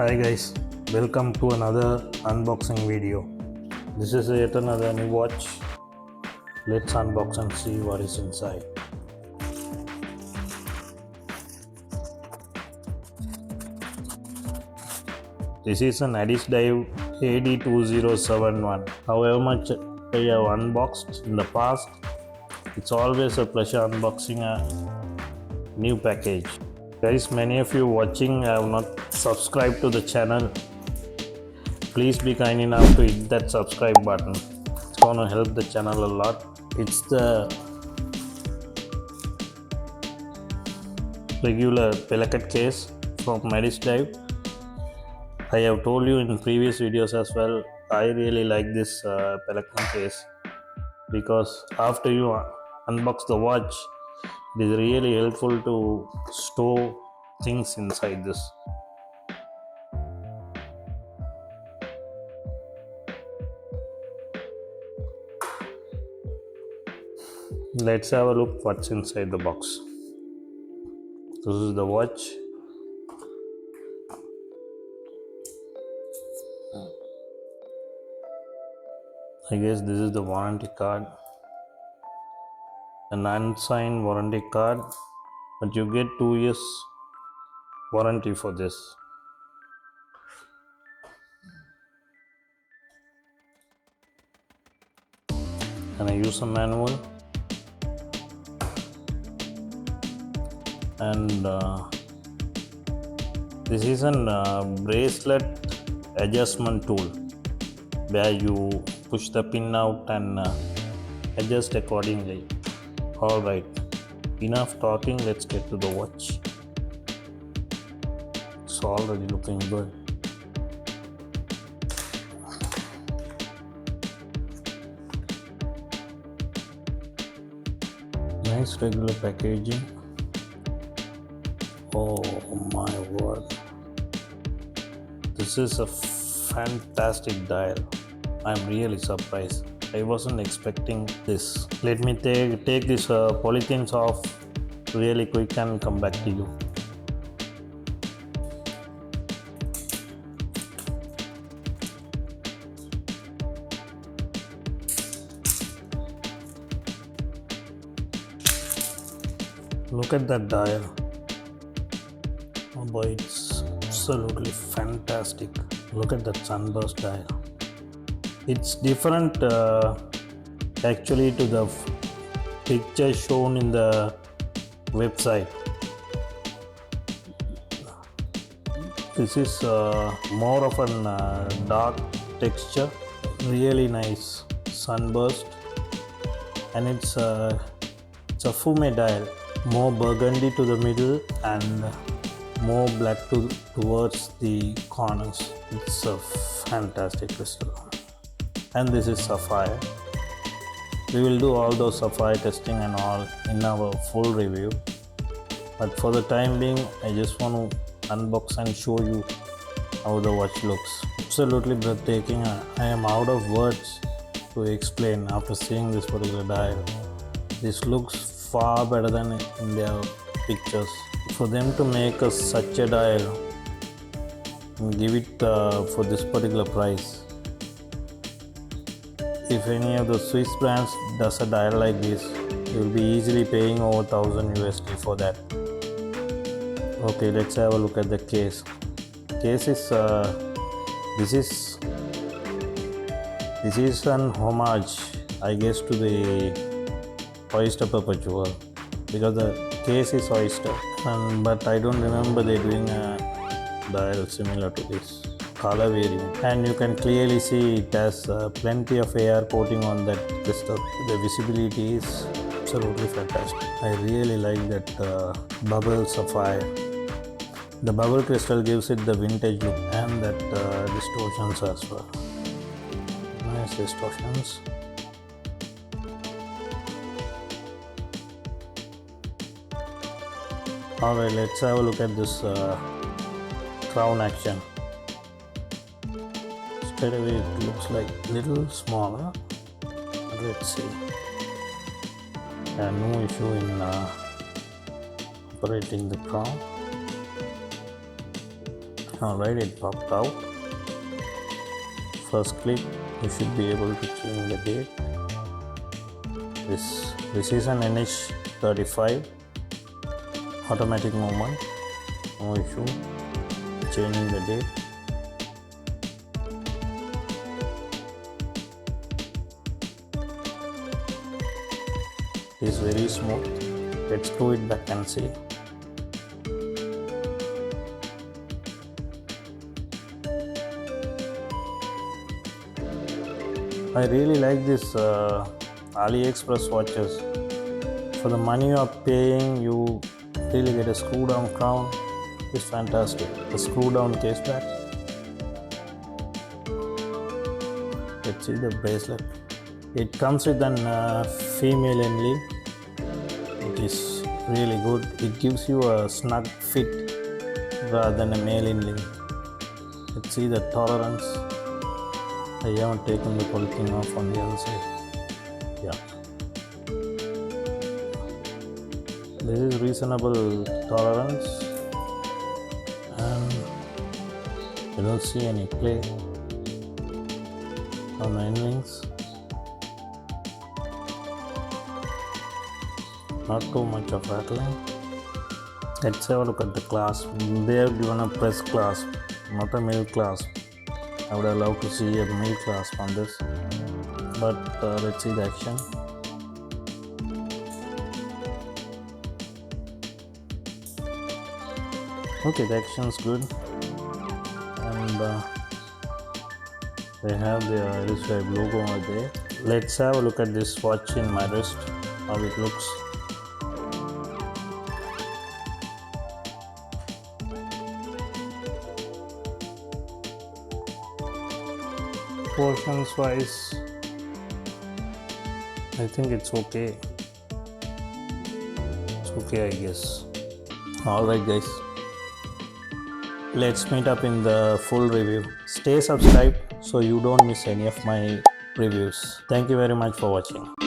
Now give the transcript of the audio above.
Hi guys, welcome to another unboxing video. This is yet another new watch. Let's unbox and see what is inside. This is an ADDIESDIVE AD2071. However much I have unboxed in the past, it's always a pleasure unboxing a new package. Guys, many of you watching have not subscribed to the channel. Please be kind enough to hit that subscribe button. It's gonna help the channel a lot. It's the regular pellet case from ADDIESDIVE. I have told you in previous videos as well, I really like this pellet case because after you unbox the watch, it is really helpful to store things inside this. Let's have a look what's inside the box. This is the watch. I guess this is the warranty card. An unsigned warranty card, but you get 2 years warranty for this. And a user manual. And this is a bracelet adjustment tool where you push the pin out and adjust accordingly. Alright, enough talking, let's get to the watch. It's already looking good. Nice regular packaging. Oh my word, this is a fantastic dial. I'm really surprised. I wasn't expecting this. Let me take this polythenes off really quick and come back to you. Look at that dial. Oh boy, it's absolutely fantastic. Look at that sunburst dial. It's different actually to the picture shown in the website. This is more of a dark texture, really nice sunburst, and it's a fume dial, more burgundy to the middle and more black towards the corners. It's a fantastic crystal. And this is sapphire. We will do all those sapphire testing and all in our full review, but for the time being I just want to unbox and show you how the watch looks. Absolutely breathtaking. I am out of words to explain after seeing this particular dial. This looks far better than in their pictures. For them to make such a dial and give it for this particular price, if any of the Swiss brands does a dial like this, you will be easily paying over 1000 USD for that. Okay, let's have a look at the case. Case is this is an homage, I guess, to the oyster perpetual because the case is oyster, but I don't remember they doing a dial similar to this color variant, and you can clearly see it has plenty of air coating on that crystal. The visibility is absolutely fantastic. I really like that bubble sapphire. The bubble crystal gives it the vintage look, and that distortions as well. Nice distortions. Alright, let's have a look at this crown action. Straight away it looks like little smaller. Let's see. No issue in operating the crown. Alright, it popped out. First click, you should be able to change the date. This is an NH35 automatic movement. No issue changing the date. It is very smooth. Let's screw it back and see. I really like this AliExpress watches. For the money you are paying, you really get a screw down crown. It's fantastic. The screw down case back. Let's see the bracelet. It comes with an female inlay. It is really good. It gives you a snug fit rather than a male inlay. Let's see the tolerance. I haven't taken the polythene off on the other side. Yeah. This is reasonable tolerance, and you don't see any play on the endings. Not too much of rattling. Let's have a look at the clasp. They have given a press clasp, not a mill clasp. I would have loved to see a mill clasp on this, but let's see the action. Okay, the action's good, and they have the ADDIESDIVE logo over there. Let's have a look at this watch in my wrist, how it looks. Portions wise, I think it's okay. It's okay, I guess. Alright guys, let's meet up in the full review. Stay subscribed so you don't miss any of my reviews. Thank you very much for watching.